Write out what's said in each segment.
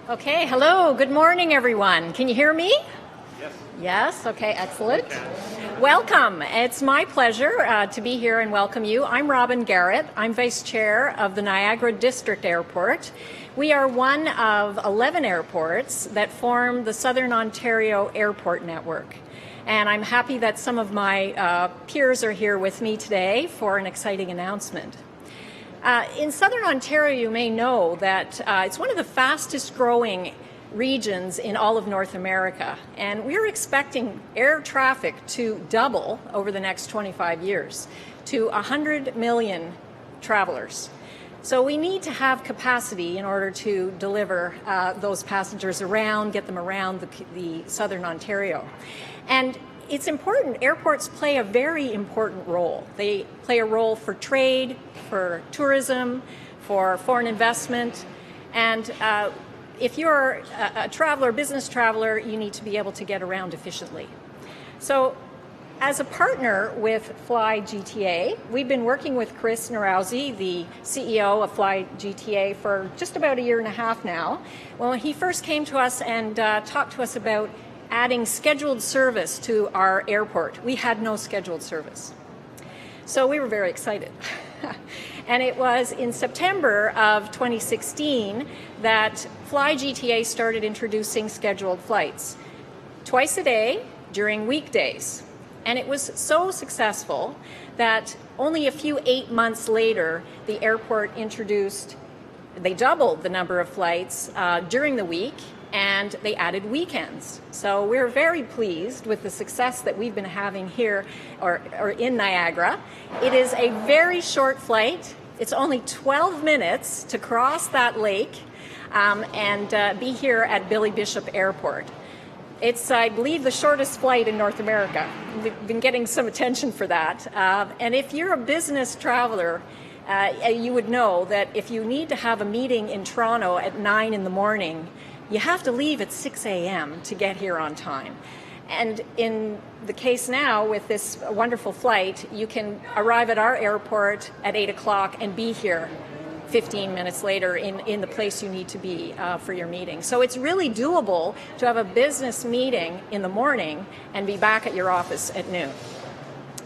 Okay, hello, good morning everyone. Can you hear me? Yes. Yes, okay, excellent. Welcome. It's my pleasure to be here and welcome you. I'm Robin Garrett. I'm Vice Chair of the Niagara District Airport. We are one of 11 airports that form the Southern Ontario Airport Network. And I'm happy that some of my peers are here with me today for an exciting announcement. In Southern Ontario, you may know that it's one of the fastest growing regions in all of North America, and we're expecting air traffic to double over the next 25 years to 100 million travelers. So we need to have capacity in order to deliver those passengers around, get them around the Southern Ontario. And it's important. Airports play a very important role. They play a role for trade, for tourism, for foreign investment. And if you're a traveler, business traveler, you need to be able to get around efficiently. So as a partner with FlyGTA, we've been working with Chris Narouzi, the CEO of FlyGTA, for just about a year and a half now. When he first came to us and talked to us about adding scheduled service to our airport, we had no scheduled service. So we were very excited. And it was in September of 2016 that FlyGTA started introducing scheduled flights twice a day during weekdays. And it was so successful that only a few 8 months later, the airport they doubled the number of flights during the week, and they added weekends. So we're very pleased with the success that we've been having here or in Niagara. It is a very short flight. It's only 12 minutes to cross that lake and be here at Billy Bishop Airport. It's, I believe, the shortest flight in North America. We've been getting some attention for that. And if you're a business traveler, you would know that if you need to have a meeting in Toronto at 9 in the morning, you have to leave at 6 a.m. to get here on time. And in the case now with this wonderful flight, you can arrive at our airport at 8 o'clock and be here 15 minutes later in the place you need to be for your meeting. So it's really doable to have a business meeting in the morning and be back at your office at noon.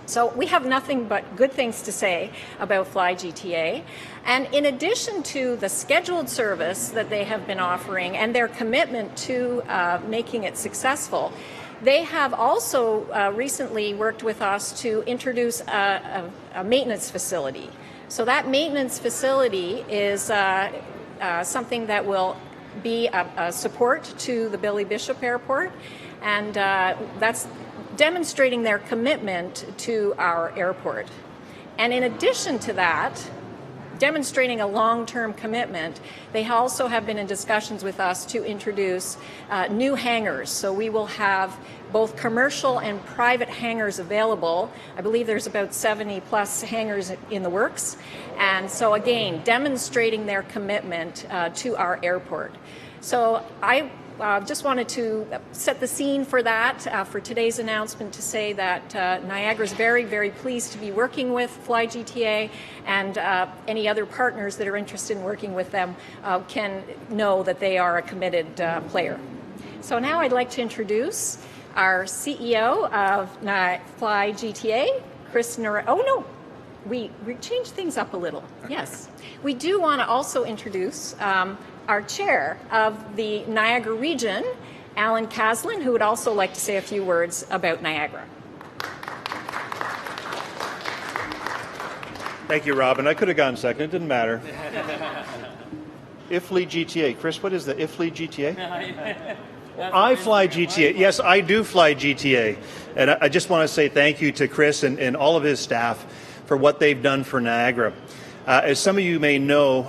So we have nothing but good things to say about FlyGTA. And in addition to the scheduled service that they have been offering and their commitment to making it successful, they have also recently worked with us to introduce a maintenance facility. So that maintenance facility is something that will be a support to the Billy Bishop Airport, and that's demonstrating their commitment to our airport. And in addition to that, demonstrating a long-term commitment, they also have been in discussions with us to introduce new hangars. So we will have both commercial and private hangars available. I believe there's about 70 plus hangars in the works. And so again, demonstrating their commitment to our airport. So I just wanted to set the scene for that, for today's announcement, to say that Niagara is very, very pleased to be working with FlyGTA, and any other partners that are interested in working with them can know that they are a committed player. So now I'd like to introduce our CEO of FlyGTA, Chris Narouzi. Oh no, we changed things up a little. Yes, we do want to also introduce our chair of the Niagara region, Alan Caslin, who would also like to say a few words about Niagara. Thank you, Robin. I could have gone second. It didn't matter. FlyGTA. Chris, what is the FlyGTA? I fly GTA. Yes, I do fly GTA. And I just want to say thank you to Chris and all of his staff for what they've done for Niagara. As some of you may know,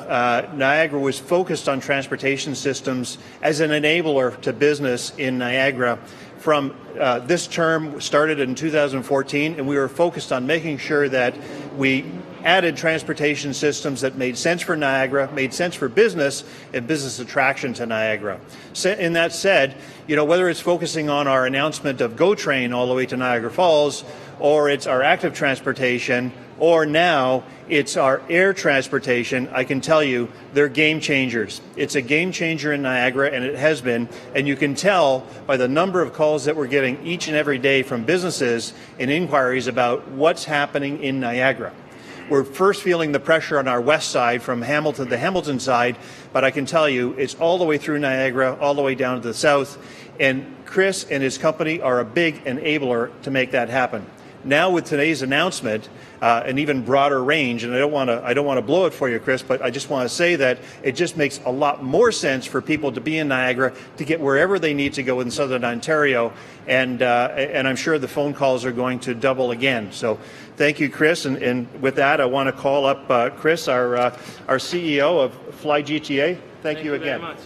Niagara was focused on transportation systems as an enabler to business in Niagara. From this term started in 2014, and we were focused on making sure that we added transportation systems that made sense for Niagara, made sense for business, and business attraction to Niagara. In that said, whether it's focusing on our announcement of GO Train all the way to Niagara Falls, or it's our active transportation, or now it's our air transportation. I can tell you they're game changers. It's a game changer in Niagara, and it has been, and you can tell by the number of calls that we're getting each and every day from businesses and inquiries about what's happening in Niagara. We're first feeling the pressure on our west side from Hamilton, the Hamilton side, but I can tell you it's all the way through Niagara, all the way down to the south, and Chris and his company are a big enabler to make that happen. Now with today's announcement, an even broader range, and I don't want to blow it for you, Chris, but I just want to say that it just makes a lot more sense for people to be in Niagara, to get wherever they need to go in Southern Ontario, and I'm sure the phone calls are going to double again. So thank you, Chris, and with that, I want to call up Chris, our CEO of FlyGTA. Thank you again. Very much.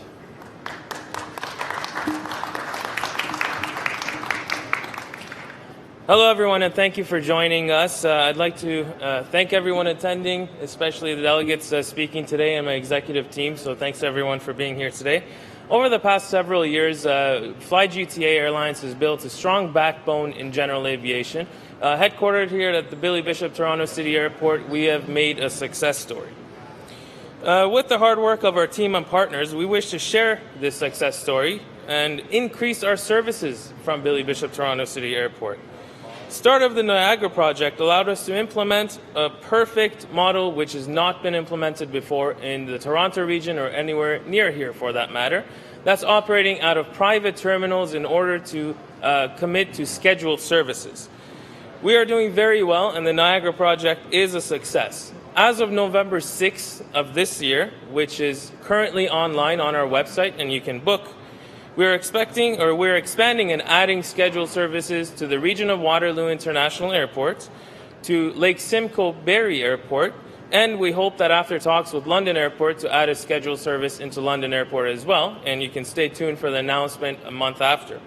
Hello, everyone, and thank you for joining us. I'd like to thank everyone attending, especially the delegates speaking today and my executive team. So thanks, everyone, for being here today. Over the past several years, FlyGTA Airlines has built a strong backbone in general aviation. Headquartered here at the Billy Bishop Toronto City Airport, we have made a success story. With the hard work of our team and partners, we wish to share this success story and increase our services from Billy Bishop Toronto City Airport. Start of the Niagara project allowed us to implement a perfect model which has not been implemented before in the Toronto region or anywhere near here for that matter. That's operating out of private terminals in order to commit to scheduled services. We are doing very well, and the Niagara project is a success. As of November 6th of this year, which is currently online on our website and you can book, we're expanding and adding scheduled services to the region of Waterloo International Airport, to Lake Simcoe Barrie Airport, and we hope that after talks with London Airport to add a scheduled service into London Airport as well, and you can stay tuned for the announcement a month after.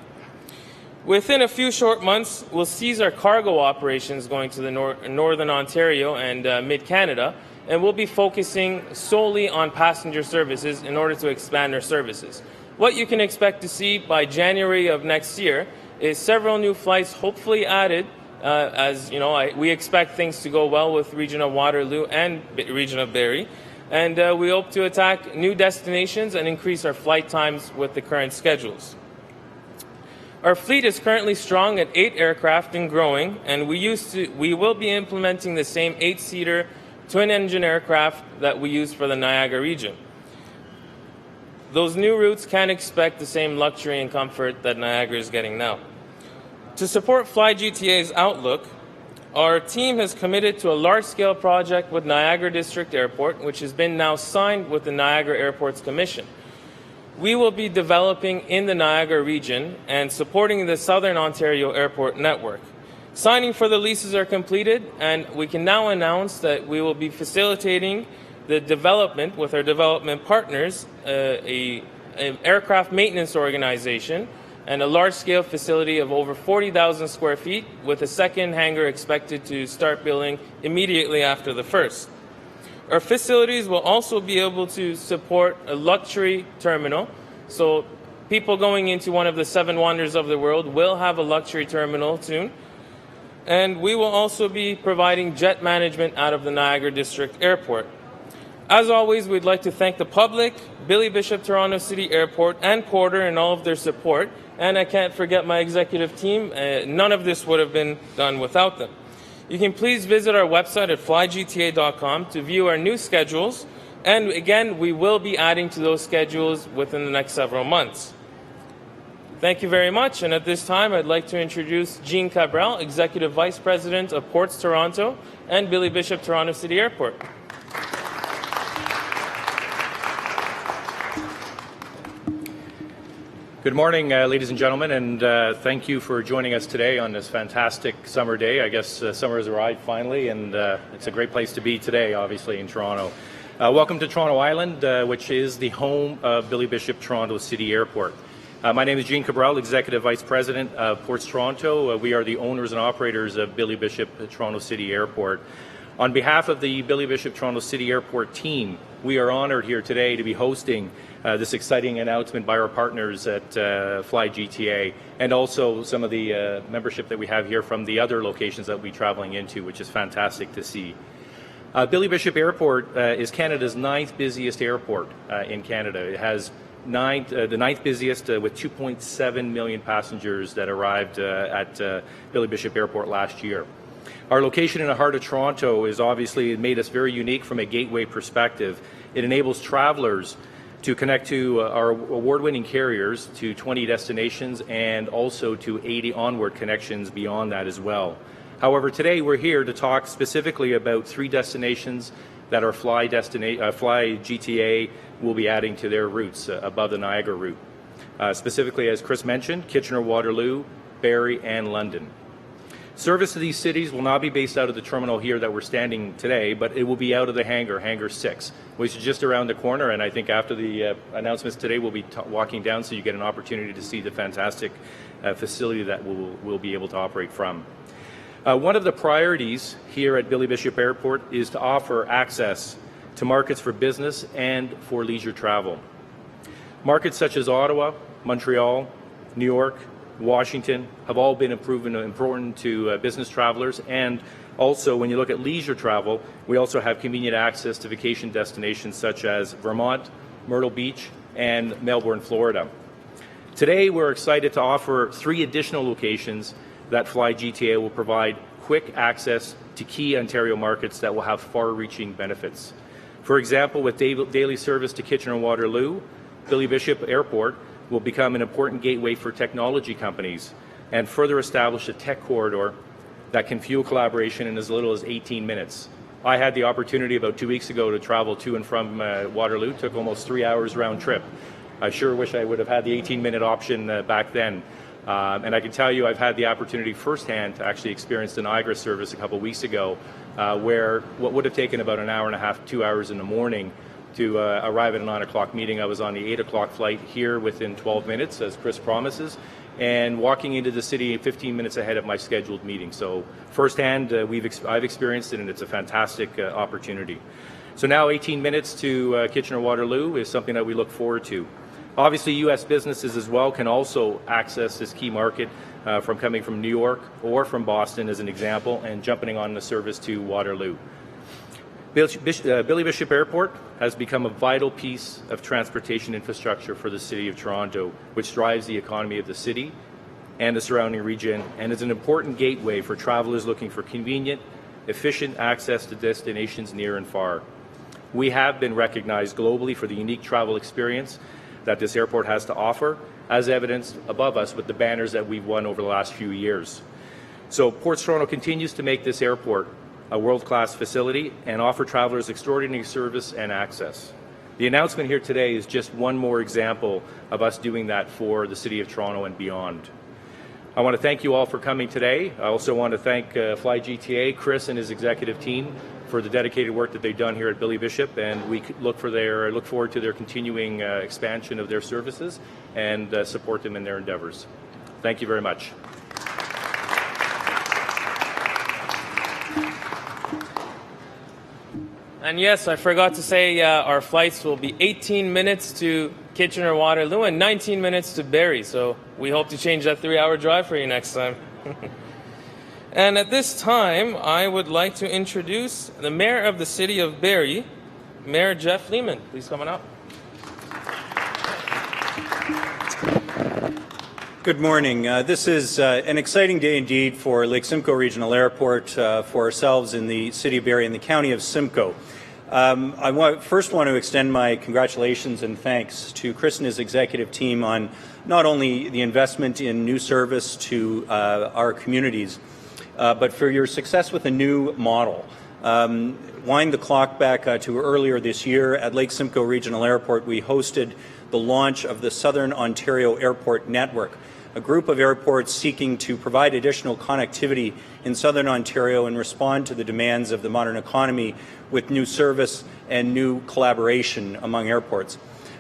Within a few short months, we'll cease our cargo operations going to the Northern Ontario and mid-Canada, and we'll be focusing solely on passenger services in order to expand our services. What you can expect to see by January of next year is several new flights hopefully added, as you know, we expect things to go well with region of Waterloo and region of Barrie, and we hope to attack new destinations and increase our flight times with the current schedules. Our fleet is currently strong at 8 aircraft and growing, and we will be implementing the same 8-seater twin-engine aircraft that we use for the Niagara region. Those new routes can expect the same luxury and comfort that Niagara is getting now. To support FlyGTA's outlook, our team has committed to a large-scale project with Niagara District Airport, which has been now signed with the Niagara Airports Commission. We will be developing in the Niagara region and supporting the Southern Ontario Airport network. Signing for the leases are completed, and we can now announce that we will be facilitating the development with our development partners, an aircraft maintenance organization, and a large-scale facility of over 40,000 square feet with a second hangar expected to start building immediately after the first. Our facilities will also be able to support a luxury terminal, so people going into one of the 7 wonders of the world will have a luxury terminal soon. And we will also be providing jet management out of the Niagara District Airport. As always, we'd like to thank the public, Billy Bishop Toronto City Airport, and Porter and all of their support. And I can't forget my executive team. None of this would have been done without them. You can please visit our website at flygta.com to view our new schedules. And again, we will be adding to those schedules within the next several months. Thank you very much. And at this time, I'd like to introduce Jean Cabral, Executive Vice President of Ports Toronto and Billy Bishop Toronto City Airport. Good morning, ladies and gentlemen, and thank you for joining us today on this fantastic summer day. I guess summer has arrived finally, and it's a great place to be today, obviously, in Toronto. Welcome to Toronto Island, which is the home of Billy Bishop Toronto City Airport. My name is Jean Cabral, Executive Vice President of Ports Toronto. We are the owners and operators of Billy Bishop Toronto City Airport. On behalf of the Billy Bishop Toronto City Airport team, we are honored here today to be hosting this exciting announcement by our partners at FlyGTA, and also some of the membership that we have here from the other locations that we'll be traveling into, which is fantastic to see. Billy Bishop Airport is Canada's 9th busiest airport in Canada. It has the 9th busiest with 2.7 million passengers that arrived at Billy Bishop Airport last year. Our location in the heart of Toronto is obviously made us very unique from a gateway perspective. It enables travelers to connect to our award-winning carriers to 20 destinations and also to 80 onward connections beyond that as well. However, today we're here to talk specifically about 3 destinations that our FlyGTA will be adding to their routes above the Niagara route. Specifically, as Chris mentioned, Kitchener, Waterloo, Barrie, and London. Service to these cities will not be based out of the terminal here that we're standing today, but it will be out of the hangar 6, which is just around the corner, and I think after the announcements today we'll be walking down so you get an opportunity to see the fantastic facility that we'll be able to operate from. One of the priorities here at Billy Bishop Airport is to offer access to markets for business and for leisure travel. Markets such as Ottawa, Montreal, New York, Washington have all been important to business travelers, and also when you look at leisure travel, we also have convenient access to vacation destinations such as Vermont, Myrtle Beach, and Melbourne, Florida. Today we're excited to offer 3 additional locations that FlyGTA will provide quick access to key Ontario markets that will have far-reaching benefits. For example, with daily service to Kitchener and Waterloo, Billy Bishop Airport will become an important gateway for technology companies and further establish a tech corridor that can fuel collaboration in as little as 18 minutes. I had the opportunity about 2 weeks ago to travel to and from Waterloo. It took almost 3 hours round trip. I sure wish I would have had the 18-minute option back then. And I can tell you I've had the opportunity firsthand to actually experience the Niagara service a couple of weeks ago, where what would have taken about an hour and a half, 2 hours in the morning to arrive at a 9 o'clock meeting. I was on the 8 o'clock flight here within 12 minutes, as Chris promises, and walking into the city 15 minutes ahead of my scheduled meeting. So firsthand, I've experienced it, and it's a fantastic opportunity. So now 18 minutes to Kitchener-Waterloo is something that we look forward to. Obviously, U.S. businesses as well can also access this key market from coming from New York or from Boston, as an example, and jumping on the service to Waterloo. Billy Bishop Airport has become a vital piece of transportation infrastructure for the City of Toronto, which drives the economy of the city and the surrounding region, and is an important gateway for travelers looking for convenient, efficient access to destinations near and far. We have been recognized globally for the unique travel experience that this airport has to offer, as evidenced above us with the banners that we've won over the last few years. So Ports Toronto continues to make this airport a world-class facility and offer travelers extraordinary service and access. The announcement here today is just one more example of us doing that for the City of Toronto and beyond. I want to thank you all for coming today. I also want to thank FlyGTA, Chris and his executive team for the dedicated work that they've done here at Billy Bishop, and we look forward to their continuing expansion of their services and support them in their endeavors. Thank you very much. And yes, I forgot to say our flights will be 18 minutes to Kitchener-Waterloo and 19 minutes to Barrie, so we hope to change that 3-hour drive for you next time. And at this time, I would like to introduce the Mayor of the City of Barrie, Mayor Jeff Lehman. Please come on up. Good morning. This is an exciting day indeed for Lake Simcoe Regional Airport, for ourselves in the City of Barrie and the County of Simcoe. I first want to extend my congratulations and thanks to Chris and his executive team on not only the investment in new service to our communities, but for your success with a new model. Wind the clock back to earlier this year at Lake Simcoe Regional Airport, we hosted the launch of the Southern Ontario Airport Network, a group of airports seeking to provide additional connectivity in Southern Ontario and respond to the demands of the modern economy with new service and new collaboration among airports.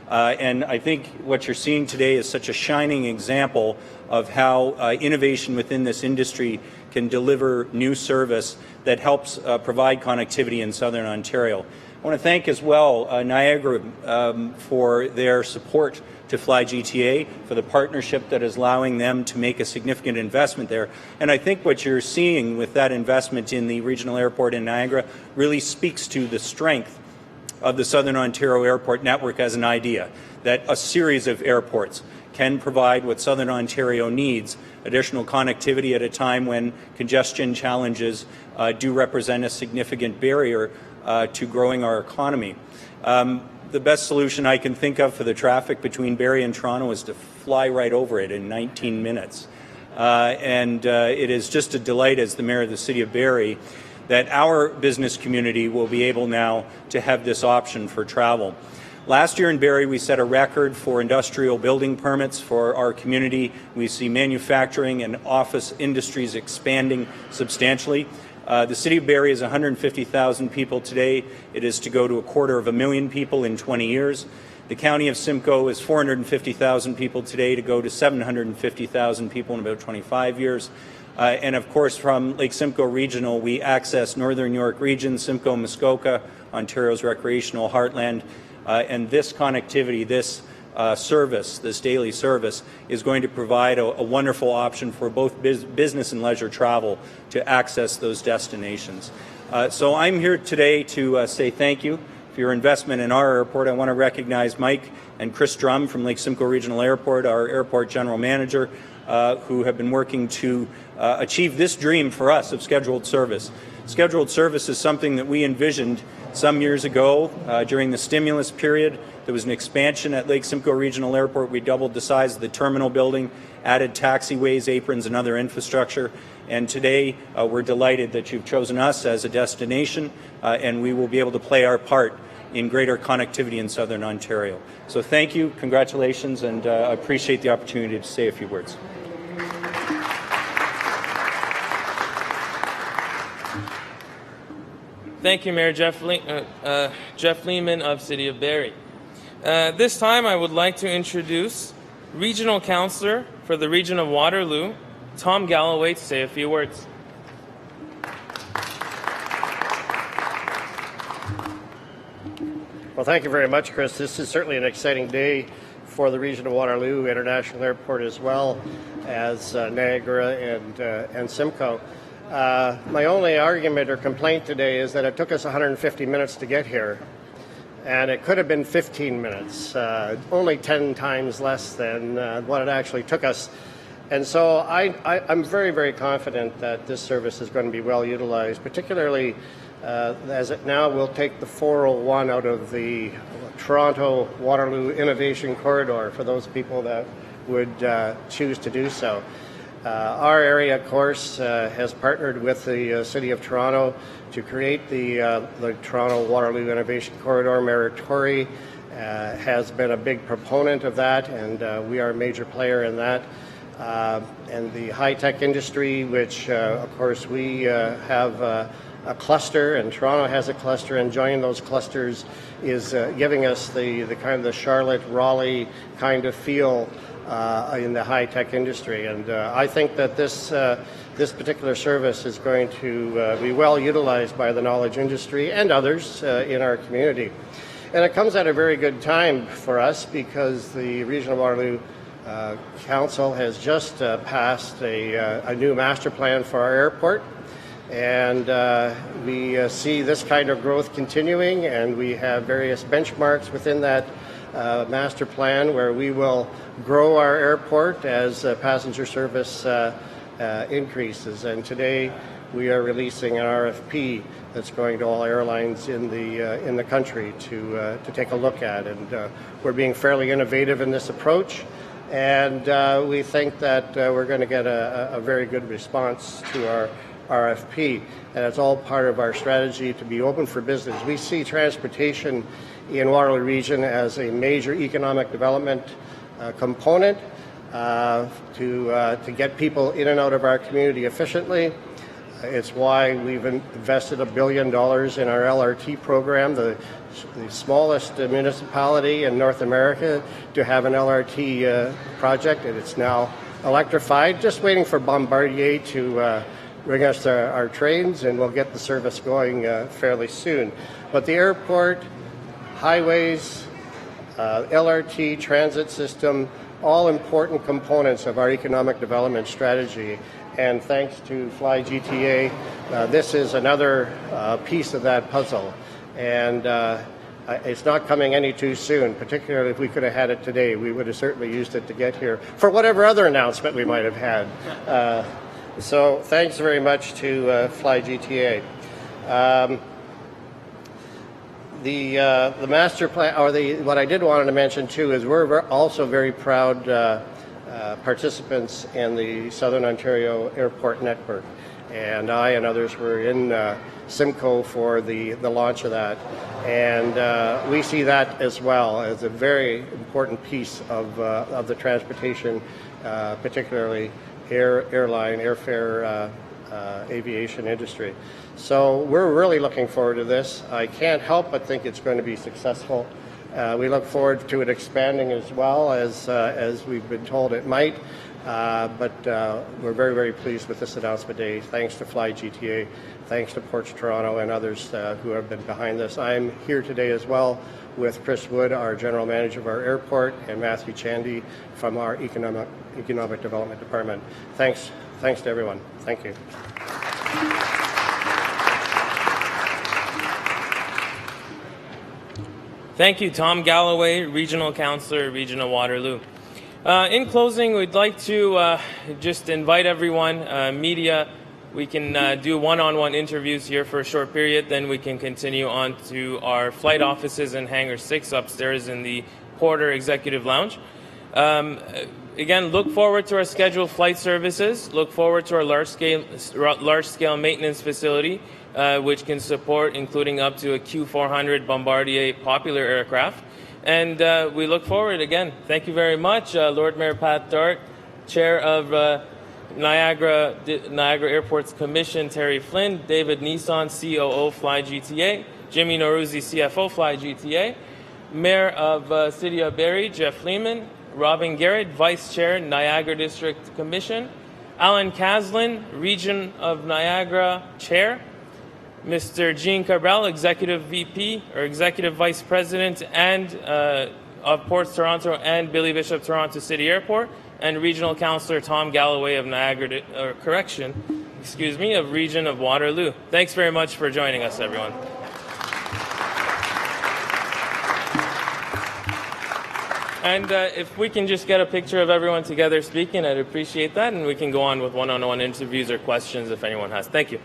And I think what you're seeing today is such a shining example of how innovation within this industry can deliver new service that helps provide connectivity in Southern Ontario. I want to thank as well Niagara for their support to FlyGTA, for the partnership that is allowing them to make a significant investment there. And I think what you're seeing with that investment in the regional airport in Niagara really speaks to the strength of the Southern Ontario Airport network as an idea, that a series of airports can provide what Southern Ontario needs, additional connectivity at a time when congestion challenges do represent a significant barrier to growing our economy. The best solution I can think of for the traffic between Barrie and Toronto is to fly right over it in 19 minutes. It is just a delight as the Mayor of the City of Barrie that our business community will be able now to have this option for travel. Last year in Barrie, we set a record for industrial building permits for our community. We see manufacturing and office industries expanding substantially. The City of Barrie is 150,000 people today. It is to go to 250,000 people in 20 years. The County of Simcoe is 450,000 people today to go to 750,000 people in about 25 years. And of course, from Lake Simcoe Regional, we access Northern York Region, Simcoe, Muskoka, Ontario's recreational heartland. And this connectivity, this service, this daily service, is going to provide a wonderful option for both business and leisure travel to access those destinations. So I'm here today to say thank you for your investment in our airport. I want to recognize Mike and Chris Drum from Lake Simcoe Regional Airport, our airport general manager, who have been working to achieve this dream for us of scheduled service. Scheduled service is something that we envisioned some years ago during the stimulus period. There was an expansion at Lake Simcoe Regional Airport. We doubled the size of the terminal building, added taxiways, aprons, and other infrastructure. And today, we're delighted that you've chosen us as a destination, and we will be able to play our part in greater connectivity in Southern Ontario. So thank you, congratulations, and I appreciate the opportunity to say a few words. Thank you, Mayor Jeff Lehman of City of Barrie. This time I would like to introduce Regional Councillor for the Region of Waterloo, Tom Galloway, to say a few words. Well, thank you very much, Chris. This is certainly an exciting day for the Region of Waterloo International Airport, as well as Niagara and Simcoe. My only argument or complaint today is that it took us 150 minutes to get here, and it could have been 15 minutes, only 10 times less than what it actually took us. And so I'm very, very confident that this service is going to be well utilized, particularly as it now will take the 401 out of the Toronto-Waterloo Innovation Corridor for those people that would choose to do so. Our area, of course, has partnered with the City of Toronto to create the Toronto-Waterloo Innovation Corridor. Mayor Tory has been a big proponent of that, and we are a major player in that. And the high-tech industry, which, of course, we have a cluster, and Toronto has a cluster, and joining those clusters is giving us the kind of the Charlotte, Raleigh kind of feel in the high-tech industry. And I think that this particular service is going to be well utilized by the knowledge industry and others in our community. And it comes at a very good time for us because the Region of Waterloo Council has just passed a new master plan for our airport. And we see this kind of growth continuing, and we have various benchmarks within that master plan where we will grow our airport as passenger service increases. And today we are releasing an RFP that's going to all airlines in the country to take a look at. And we're being fairly innovative in this approach, and we think that we're going to get a very good response to our RFP, and it's all part of our strategy to be open for business. We see transportation in Waterloo Region as a major economic development component to get people in and out of our community efficiently. It's why we've invested $1 billion in our LRT program, the smallest municipality in North America to have an LRT project, and it's now electrified, just waiting for Bombardier to bring us our trains, and we'll get the service going fairly soon. But the airport, highways, LRT, transit system, all important components of our economic development strategy. And thanks to FlyGTA, this is another piece of that puzzle. And it's not coming any too soon, particularly if we could have had it today. We would have certainly used it to get here for whatever other announcement we might have had. So thanks very much to FlyGTA. The master plan, or what I did want to mention too, is we're also very proud participants in the Southern Ontario Airport Network, and I and others were in Simcoe for the launch of that, and we see that as well as a very important piece of the transportation, particularly airline, airfare, aviation industry. So we're really looking forward to this. I can't help but think it's going to be successful. We look forward to it expanding as well as we've been told it might. But we're very, very pleased with this announcement today. Thanks to FlyGTA, thanks to Ports Toronto and others who have been behind this. I'm here today as well with Chris Wood, our General Manager of our airport, and Matthew Chandy from our Economic Development Department. Thanks to everyone. Thank you. Thank you, Tom Galloway, Regional Councillor, Region of Waterloo. In closing, we'd like to just invite everyone, media, we can do one-on-one interviews here for a short period, then we can continue on to our flight offices in Hangar 6 upstairs in the Porter Executive Lounge. Again, look forward to our scheduled flight services. Look forward to our large-scale maintenance facility, which can support including up to a Q400 Bombardier popular aircraft. And we look forward again. Thank you very much, Lord Mayor Pat Dart, Chair of Niagara Airports Commission Terry Flynn, David Nissan, COO FlyGTA, Jimmy Noruzzi, CFO FlyGTA, Mayor of City of Barrie Jeff Lehman, Robin Garrett, Vice Chair Niagara District Commission, Alan Caslin, Region of Niagara Chair, Mr. Jean Cabral, Executive VP or Executive Vice President and of Ports Toronto and Billy Bishop Toronto City Airport, and Regional Councillor Tom Galloway of of Region of Waterloo. Thanks very much for joining us, everyone. And if we can just get a picture of everyone together speaking, I'd appreciate that, and we can go on with one-on-one interviews or questions if anyone has. Thank you.